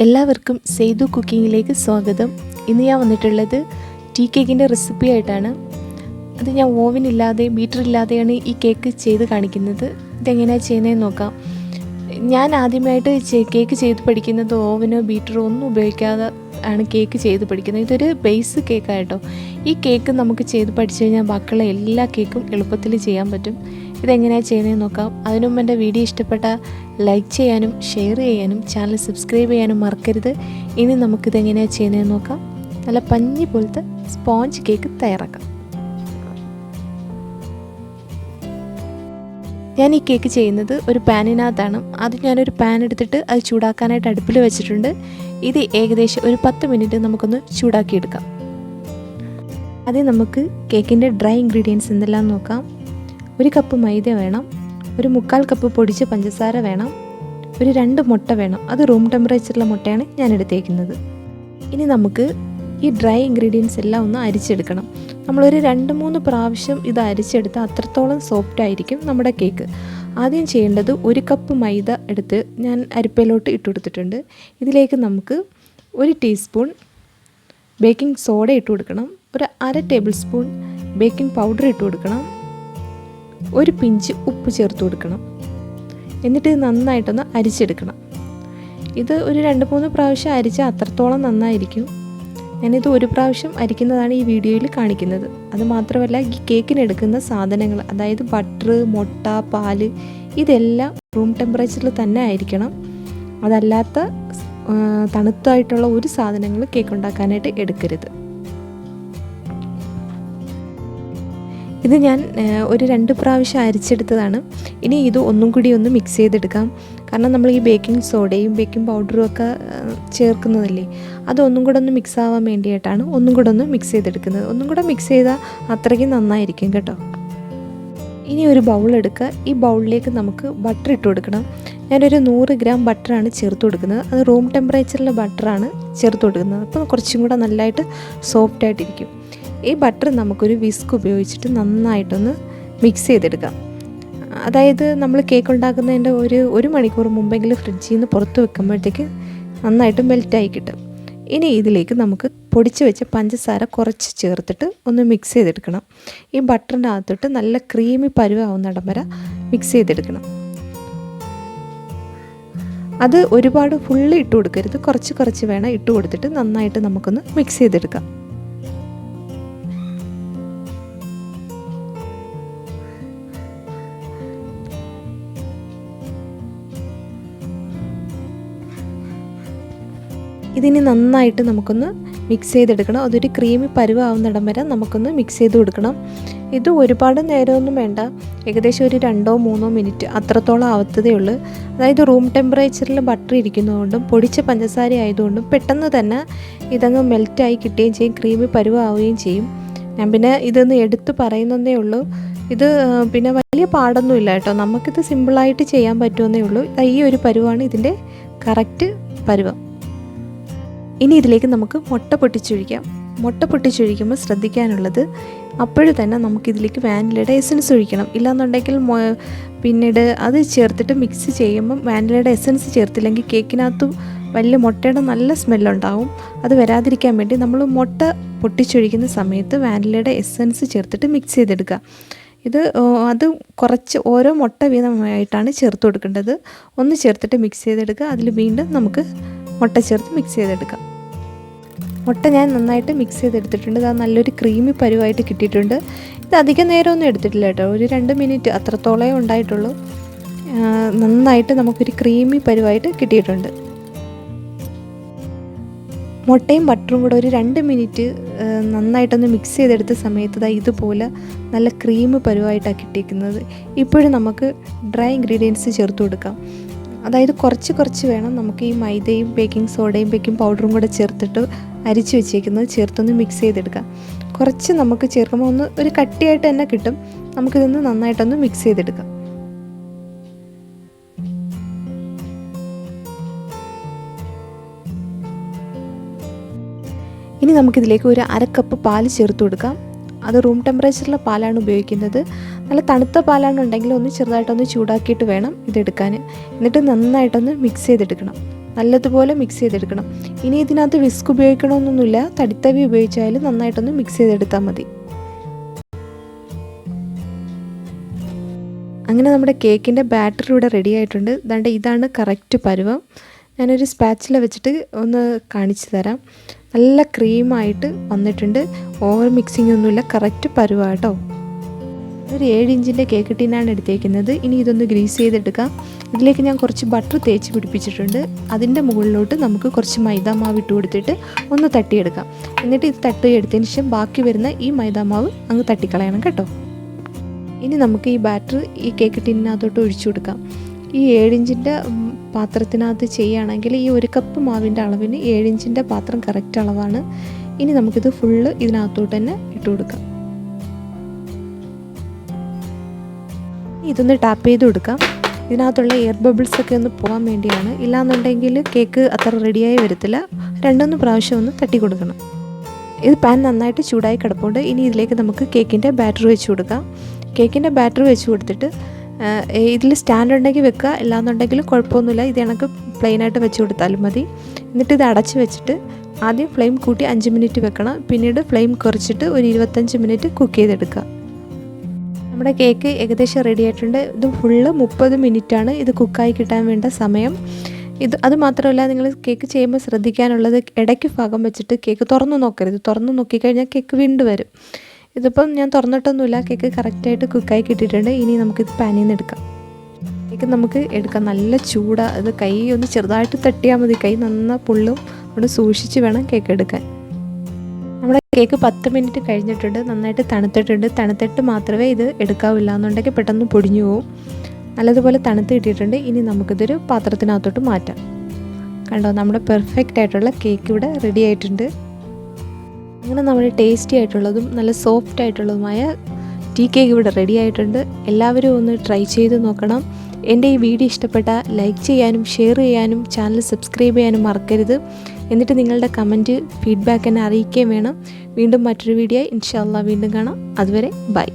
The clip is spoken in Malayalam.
എല്ലാവർക്കും സൈദു കുക്കിങ്ങിലേക്ക് സ്വാഗതം. ഇന്ന് ഞാൻ വന്നിട്ടുള്ളത് ടീ കേക്കിൻ്റെ റെസിപ്പി ആയിട്ടാണ്. അത് ഞാൻ ഓവനില്ലാതെ ബീറ്ററില്ലാതെയാണ് ഈ കേക്ക് ചെയ്ത് കാണിക്കുന്നത്. ഇതെങ്ങനെയാണ് ചെയ്യുന്നതെന്ന് നോക്കാം. ഞാൻ ആദ്യമായിട്ട് കേക്ക് ചെയ്ത് പഠിക്കുന്നത് ഓവനോ ബീറ്ററോ ഒന്നും ഉപയോഗിക്കാതെ ആണ് കേക്ക് ചെയ്ത് പഠിക്കുന്നത്. ഇതൊരു ബേസ് കേക്കായിട്ടോ. ഈ കേക്ക് നമുക്ക് ചെയ്ത് പഠിച്ചു കഴിഞ്ഞാൽ ബാക്കിയുള്ള എല്ലാ കേക്കും എളുപ്പത്തിൽ ചെയ്യാൻ പറ്റും. ഇതെങ്ങനെയാണ് ചെയ്യുന്നതെന്ന് നോക്കാം. അതിനു മുമ്പ് എൻ്റെ വീഡിയോ ഇഷ്ടപ്പെട്ടാൽ ലൈക്ക് ചെയ്യാനും ഷെയർ ചെയ്യാനും ചാനൽ സബ്സ്ക്രൈബ് ചെയ്യാനും മറക്കരുത്. ഇനി നമുക്കിതെങ്ങനെയാണ് ചെയ്യുന്നതെന്ന് നോക്കാം. നല്ല പഞ്ഞി പോലത്തെ സ്പോഞ്ച് കേക്ക് തയ്യാറാക്കാം. ഞാൻ ഈ കേക്ക് ചെയ്യുന്നത് ഒരു പാനിനകത്താണ്. ആദ്യം ഞാനൊരു പാൻ എടുത്തിട്ട് അത് ചൂടാക്കാനായിട്ട് അടുപ്പിൽ വെച്ചിട്ടുണ്ട്. ഇത് ഏകദേശം ഒരു 10 മിനിറ്റ് നമുക്കൊന്ന് ചൂടാക്കിയെടുക്കാം. ആദ്യം നമുക്ക് കേക്കിൻ്റെ ഡ്രൈ ഇൻഗ്രീഡിയൻസ് എന്തെല്ലാം നോക്കാം. 1 കപ്പ് മൈദ വേണം, ഒരു 1/4 കപ്പ് പൊടിച്ച പഞ്ചസാര വേണം, ഒരു 2 മുട്ട വേണം. അത് റൂം ടെമ്പറേച്ചറിലെ മുട്ടയാണ് ഞാൻ എടുത്തേക്കുന്നത്. ഇനി നമുക്ക് ഈ ഡ്രൈ ഇൻഗ്രീഡിയൻസ് എല്ലാം ഒന്ന് അരിച്ചെടുക്കണം. നമ്മളൊരു 2-3 പ്രാവശ്യം ഇത് അരിച്ചെടുത്താൽ അത്രത്തോളം സോഫ്റ്റ് ആയിരിക്കും നമ്മുടെ കേക്ക്. ആദ്യം ചെയ്യേണ്ടത് 1 കപ്പ് മൈദ എടുത്ത് ഞാൻ അരിപ്പയിലോട്ട് ഇട്ട് കൊടുത്തിട്ടുണ്ട്. ഇതിലേക്ക് നമുക്ക് 1 ടീസ്പൂൺ ബേക്കിംഗ് സോഡ ഇട്ട് കൊടുക്കണം, ഒരു 1/2 ടേബിൾ സ്പൂൺ ബേക്കിംഗ് പൗഡർ ഇട്ട് കൊടുക്കണം, ഒരു പിഞ്ച് ഉപ്പ് ചേർത്ത് കൊടുക്കണം. എന്നിട്ട് ഇത് നന്നായിട്ടൊന്ന് അരിച്ചെടുക്കണം. ഇത് ഒരു 2-3 പ്രാവശ്യം അരിച്ചാൽ അത്രത്തോളം നന്നായിരിക്കും. ഞാനിത് 1 പ്രാവശ്യം അരിക്കുന്നതാണ് ഈ വീഡിയോയിൽ കാണിക്കുന്നത്. അതുമാത്രമല്ല, ഈ കേക്കിന് എടുക്കുന്ന സാധനങ്ങൾ, അതായത് ബട്ടർ, മുട്ട, പാല്, ഇതെല്ലാം റൂം ടെമ്പറേച്ചറിൽ തന്നെ ആയിരിക്കണം. അതല്ലാത്ത തണുത്തായിട്ടുള്ള ഒരു സാധനങ്ങൾ കേക്ക് ഉണ്ടാക്കാനായിട്ട് എടുക്കരുത്. ഇത് ഞാൻ ഒരു 2 പ്രാവശ്യം അരിച്ചെടുത്തതാണ്. ഇനി ഇത് ഒന്നും കൂടി ഒന്ന് മിക്സ് ചെയ്തെടുക്കാം. കാരണം നമ്മൾ ഈ ബേക്കിംഗ് സോഡയും ബേക്കിംഗ് പൗഡറും ഒക്കെ ചേർക്കുന്നതല്ലേ, അതൊന്നും കൂടെ ഒന്ന് മിക്സ് ആവാൻ വേണ്ടിയിട്ടാണ് ഒന്നും കൂടെ ഒന്ന് മിക്സ് ചെയ്തെടുക്കുന്നത്. ഒന്നും കൂടെ മിക്സ് ചെയ്താൽ അത്രയ്ക്കും നന്നായിരിക്കും കേട്ടോ. ഇനി ഒരു ബൗൾ എടുക്കുക. ഈ ബൗളിലേക്ക് നമുക്ക് ബട്ടർ ഇട്ട് കൊടുക്കണം. ഞാനൊരു 100 ഗ്രാം ബട്ടറാണ് ചേർത്ത് കൊടുക്കുന്നത്. അത് റൂം ടെമ്പറേച്ചറിലെ ബട്ടറാണ് ചേർത്ത് കൊടുക്കുന്നത്. അപ്പോൾ കുറച്ചും കൂടെ നല്ലതായിട്ട് സോഫ്റ്റായിട്ടിരിക്കും. ഈ ബട്ടർ നമുക്കൊരു വിസ്ക് ഉപയോഗിച്ചിട്ട് നന്നായിട്ടൊന്ന് മിക്സ് ചെയ്തെടുക്കാം. അതായത് നമ്മൾ കേക്ക് ഉണ്ടാക്കുന്നതിൻ്റെ ഒരു മണിക്കൂർ മുമ്പെങ്കിലും ഫ്രിഡ്ജിൽ നിന്ന് പുറത്ത് വെക്കുമ്പോഴത്തേക്ക് നന്നായിട്ട് മെൽറ്റായി കിട്ടും. ഇനി ഇതിലേക്ക് നമുക്ക് പൊടിച്ച് വെച്ച പഞ്ചസാര കുറച്ച് ചേർത്തിട്ട് ഒന്ന് മിക്സ് ചെയ്തെടുക്കണം. ഈ ബട്ടറിൻ്റെ അകത്തോട്ട് നല്ല ക്രീമി പരുവാവുന്നിടം വരെ മിക്സ് ചെയ്തെടുക്കണം. അത് ഒരുപാട് ഫുള്ള് ഇട്ട് കൊടുക്കരുത്, കുറച്ച് വേണം ഇട്ട് കൊടുത്തിട്ട് നന്നായിട്ട് നമുക്കൊന്ന് മിക്സ് ചെയ്തെടുക്കാം. ഇതിന് നന്നായിട്ട് നമുക്കൊന്ന് മിക്സ് ചെയ്തെടുക്കണം. അതൊരു ക്രീമി പരുവാവുന്നിടം വരെ നമുക്കൊന്ന് മിക്സ് ചെയ്ത് കൊടുക്കണം. ഇത് ഒരുപാട് നേരമൊന്നും വേണ്ട, ഏകദേശം ഒരു 2-3 മിനിറ്റ് അത്രത്തോളം ആവത്തതേ ഉള്ളൂ. അതായത് റൂം ടെമ്പറേച്ചറിൽ ബട്ടർ ഇരിക്കുന്നതുകൊണ്ടും പൊടിച്ച പഞ്ചസാര ആയതുകൊണ്ടും പെട്ടെന്ന് തന്നെ ഇതങ്ങ് മെൽറ്റായി കിട്ടുകയും ചെയ്യും, ക്രീമി പരുവാവുകയും ചെയ്യും. ഞാൻ പിന്നെ ഇതൊന്ന് എടുത്ത് പറയുന്നതേ ഉള്ളൂ. ഇത് പിന്നെ വലിയ പാടൊന്നുമില്ല കേട്ടോ, നമുക്കിത് സിമ്പിളായിട്ട് ചെയ്യാൻ പറ്റുമെന്നേ ഉള്ളൂ. ഈ ഒരു പരുവാണ് ഇതിൻ്റെ കറക്റ്റ് പരുവം. ഇനി ഇതിലേക്ക് നമുക്ക് മുട്ട പൊട്ടിച്ചൊഴിക്കാം. മുട്ട പൊട്ടിച്ചൊഴിക്കുമ്പോൾ ശ്രദ്ധിക്കാനുള്ളത്, അപ്പോഴും തന്നെ നമുക്കിതിലേക്ക് വാനിലയുടെ എസൻസ് ഒഴിക്കണം. ഇല്ലാന്നുണ്ടെങ്കിൽ പിന്നീട് അത് ചേർത്തിട്ട് മിക്സ് ചെയ്യുമ്പം വാനിലയുടെ എസൻസ് ചേർത്തില്ലെങ്കിൽ കേക്കിനകത്ത് വലിയ മുട്ടയുടെ നല്ല സ്മെല്ലുണ്ടാവും. അത് വരാതിരിക്കാൻ വേണ്ടി നമ്മൾ മുട്ട പൊട്ടിച്ചൊഴിക്കുന്ന സമയത്ത് വാനിലയുടെ എസൻസ് ചേർത്തിട്ട് മിക്സ് ചെയ്തെടുക്കുക. അത് കുറച്ച് ഓരോ മുട്ട വീതമായിട്ടാണ് ചേർത്ത് കൊടുക്കേണ്ടത്. ഒന്ന് ചേർത്തിട്ട് മിക്സ് ചെയ്തെടുക്കുക. അതിൽ വീണ്ടും നമുക്ക് മുട്ട ചേർത്ത് മിക്സ് ചെയ്തെടുക്കാം. മുട്ട ഞാൻ നന്നായിട്ട് മിക്സ് ചെയ്തെടുത്തിട്ടുണ്ട്. അത് നല്ലൊരു ക്രീമി പരുവായിട്ട് കിട്ടിയിട്ടുണ്ട്. ഇത് അധികം നേരമൊന്നും എടുത്തിട്ടില്ല കേട്ടോ, ഒരു 2 മിനിറ്റ് അത്രത്തോളമേ ഉണ്ടായിട്ടുള്ളൂ. നന്നായിട്ട് നമുക്കൊരു ക്രീമി പരുവായിട്ട് കിട്ടിയിട്ടുണ്ട്. മുട്ടയും ബട്ടറും കൂടെ ഒരു 2 മിനിറ്റ് നന്നായിട്ടൊന്ന് മിക്സ് ചെയ്തെടുത്ത സമയത്ത് ഇതുപോലെ നല്ല ക്രീമി പരുവായിട്ടാണ് കിട്ടിയിരിക്കുന്നത്. ഇപ്പോഴും നമുക്ക് ഡ്രൈ ഇൻഗ്രീഡിയൻസ് ചേർത്ത് കൊടുക്കാം. അതായത് കുറച്ച് വേണം നമുക്ക് ഈ മൈദയും ബേക്കിംഗ് സോഡയും ബേക്കിംഗ് പൗഡറും കൂടെ ചേർത്തിട്ട് അരിച്ച് വെച്ചേക്കുന്നത് ചേർത്തൊന്ന് മിക്സ് ചെയ്തെടുക്കാം. കുറച്ച് നമുക്ക് ചേർക്കുമ്പോൾ ഒരു കട്ടിയായിട്ട് തന്നെ കിട്ടും. നമുക്കിതൊന്ന് നന്നായിട്ടൊന്ന് മിക്സ് ചെയ്തെടുക്കാം. ഇനി നമുക്കിതിലേക്ക് ഒരു 1/2 കപ്പ് പാല് ചേർത്ത് കൊടുക്കാം. അത് റൂം ടെമ്പറേച്ചറിലെ പാലാണ് ഉപയോഗിക്കുന്നത്. നല്ല തണുത്ത പാലാണെന്നുണ്ടെങ്കിൽ ഒന്ന് ചെറുതായിട്ടൊന്ന് ചൂടാക്കിയിട്ട് വേണം ഇതെടുക്കാൻ. എന്നിട്ട് നന്നായിട്ടൊന്ന് മിക്സ് ചെയ്തെടുക്കണം. നല്ലതുപോലെ മിക്സ് ചെയ്തെടുക്കണം. ഇനി ഇതിനകത്ത് വിസ്ക് ഉപയോഗിക്കണമെന്നൊന്നുമില്ല, തടിത്തവി ഉപയോഗിച്ചാൽ നന്നായിട്ടൊന്ന് മിക്സ് ചെയ്തെടുത്താൽ മതി. അങ്ങനെ നമ്മുടെ കേക്കിൻ്റെ ബാറ്റർ ഇവിടെ റെഡി ആയിട്ടുണ്ട്. ദാണ്ട് ഇതാണ് കറക്റ്റ് പരുവം. ഞാനൊരു സ്പാച്ചില വെച്ചിട്ട് ഒന്ന് കാണിച്ചു തരാം. നല്ല ക്രീമായിട്ട് വന്നിട്ടുണ്ട്. ഓവർ മിക്സിംഗ് ഒന്നുമില്ല, കറക്റ്റ് പരുവാട്ടോ. ഒരു 7 ഇഞ്ചിൻ്റെ കേക്ക് ടിന്നാണ് എടുത്തേക്കുന്നത്. ഇനി ഇതൊന്ന് ഗ്രീസ് ചെയ്തെടുക്കാം. ഇതിലേക്ക് ഞാൻ കുറച്ച് ബട്ടർ തേച്ച് പിടിപ്പിച്ചിട്ടുണ്ട്. അതിൻ്റെ മുകളിലോട്ട് നമുക്ക് കുറച്ച് മൈദാമാവ് ഇട്ട് കൊടുത്തിട്ട് ഒന്ന് തട്ടിയെടുക്കാം. എന്നിട്ട് ഇത് തട്ടിയെടുത്തതിന് ശേഷം ബാക്കി വരുന്ന ഈ മൈദാമാവ് അങ്ങ് തട്ടിക്കളയണം കേട്ടോ. ഇനി നമുക്ക് ഈ ബാറ്റർ ഈ കേക്ക് ടിന്നിനകത്തോട്ട് ഒഴിച്ചു കൊടുക്കാം. ഈ 7 ഇഞ്ചിൻ്റെ പാത്രത്തിനകത്ത് ചെയ്യുകയാണെങ്കിൽ ഈ 1 കപ്പ് മാവിൻ്റെ അളവിന് 7 ഇഞ്ചിൻ്റെ പാത്രം കറക്റ്റ് അളവാണ്. ഇനി നമുക്കിത് ഫുള്ള് ഇതിനകത്തോട്ട് തന്നെ ഇട്ട് കൊടുക്കാം. ഇതൊന്ന് ടാപ്പ് ചെയ്ത് കൊടുക്കാം. ഇതിനകത്തുള്ള എയർ ബബിൾസൊക്കെ ഒന്ന് പോകാൻ വേണ്ടിയാണ്. ഇല്ലാന്നുണ്ടെങ്കിൽ കേക്ക് അത്ര റെഡിയായി വരത്തില്ല. 2-3 പ്രാവശ്യം ഒന്ന് തട്ടി കൊടുക്കണം. ഇത് പാൻ നന്നായിട്ട് ചൂടായി കിടപ്പുണ്ട്. ഇനി ഇതിലേക്ക് നമുക്ക് കേക്കിൻ്റെ ബാറ്റർ വെച്ച് കൊടുക്കാം. കേക്കിൻ്റെ ബാറ്റർ വെച്ച് കൊടുത്തിട്ട് ഇതിൽ സ്റ്റാൻഡ് ഉണ്ടെങ്കിൽ വെക്കുക, ഇല്ലാന്നുണ്ടെങ്കിൽ കുഴപ്പമൊന്നുമില്ല. ഇത് കണക്ക് പ്ലെയിനായിട്ട് വെച്ച് കൊടുത്താലും മതി. എന്നിട്ട് ഇത് അടച്ച് വെച്ചിട്ട് ആദ്യം ഫ്ലെയിം കൂട്ടി 5 മിനിറ്റ് വെക്കണം. പിന്നീട് ഫ്ലെയിം കുറച്ചിട്ട് ഒരു 25 മിനിറ്റ് കുക്ക് ചെയ്തെടുക്കുക. നമ്മുടെ കേക്ക് ഏകദേശം റെഡി ആയിട്ടുണ്ട്. ഇത് ഫുള്ള് 30 മിനിറ്റാണ് ഇത് കുക്കായി കിട്ടാൻ വേണ്ട സമയം. അത് മാത്രമല്ല, നിങ്ങൾ കേക്ക് ചെയ്യുമ്പോൾ ശ്രദ്ധിക്കാനുള്ളത് ഇടയ്ക്ക് ഭാഗം വെച്ചിട്ട് കേക്ക് തുറന്നു നോക്കരുത്. തുറന്നു നോക്കിക്കഴിഞ്ഞാൽ കേക്ക് വീണ്ടും വരും. ഇതിപ്പം ഞാൻ തുറന്നിട്ടൊന്നുമില്ല, കേക്ക് കറക്റ്റായിട്ട് കുക്കായി കിട്ടിയിട്ടുണ്ട്. ഇനി നമുക്കിത് പാനിൽ നിന്ന് എടുക്കാം. കേക്ക് നമുക്ക് എടുക്കാം. നല്ല ചൂടാ. അത് കൈ ഒന്ന് ചെറുതായിട്ട് തട്ടിയാൽ മതി, കൈ നന്നാ പൊള്ളും. അവിടെ സൂക്ഷിച്ച് വേണം കേക്ക് എടുക്കാൻ. നമ്മുടെ കേക്ക് 10 മിനിറ്റ് കഴിഞ്ഞിട്ടുണ്ട്. നന്നായിട്ട് തണുത്തിട്ടുണ്ട്. തണുത്തിട്ട് മാത്രമേ ഇത് എടുക്കാവില്ല, എന്നുണ്ടെങ്കിൽ പെട്ടെന്ന് പൊടിഞ്ഞു പോവും. നല്ലതുപോലെ തണുത്ത് കിട്ടിയിട്ടുണ്ട്. ഇനി നമുക്കിതൊരു പാത്രത്തിനകത്തോട്ട് മാറ്റാം. കണ്ടോ, നമ്മുടെ പെർഫെക്റ്റ് ആയിട്ടുള്ള കേക്ക് ഇവിടെ റെഡി ആയിട്ടുണ്ട്. അങ്ങനെ നമ്മുടെ ടേസ്റ്റി ആയിട്ടുള്ളതും നല്ല സോഫ്റ്റ് ആയിട്ടുള്ളതുമായ ടീ കേക്ക് ഇവിടെ റെഡി ആയിട്ടുണ്ട്. എല്ലാവരും ഒന്ന് ട്രൈ ചെയ്ത് നോക്കണം. എൻ്റെ ഈ വീഡിയോ ഇഷ്ടപ്പെട്ടാൽ ലൈക്ക് ചെയ്യാനും ഷെയർ ചെയ്യാനും ചാനൽ സബ്സ്ക്രൈബ് ചെയ്യാനും മറക്കരുത്. എന്നിട്ട് നിങ്ങളുടെ കമൻറ്റ് ഫീഡ്ബാക്ക് എന്നെ അറിയിക്കുകയും വേണം. വീണ്ടും മറ്റൊരു വീഡിയോ ഇൻഷാ അല്ലാഹ് വീണ്ടും കാണാം. അതുവരെ ബൈ.